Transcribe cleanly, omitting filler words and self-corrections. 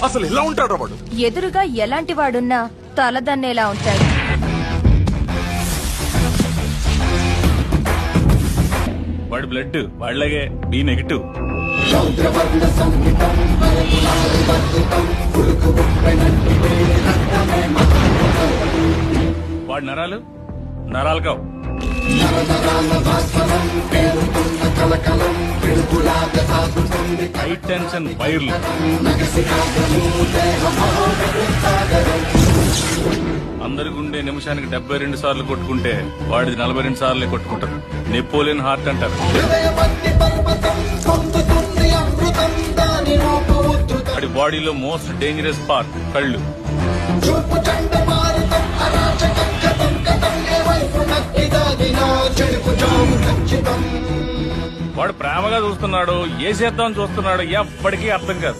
అసలు ఇలా ఉంటాడు వాడు. ఎదురుగా ఎలాంటి వాడున్నా తలదన్నేలా ఉంటాడు. వాడి బ్లడ్ వాళ్ళగే బి నెగిటివ్. వాడి నరాలు నరాలు కావు. హై టెన్షన్ వైర్లు. అందరి గుండె నిమిషానికి 72 సార్లు కొట్టుకుంటే వాడిది 42 సార్లే కొట్టుకుంటారు. నెపోలియన్ హార్ట్ అంటారు. వాడి బాడీలో మోస్ట్ డేంజరస్ పార్ట్ కళ్ళు. వాడు ప్రేమగా చూస్తున్నాడు, ఏ చేద్దామని చూస్తున్నాడు, ఎప్పటికీ అర్థం కాదు.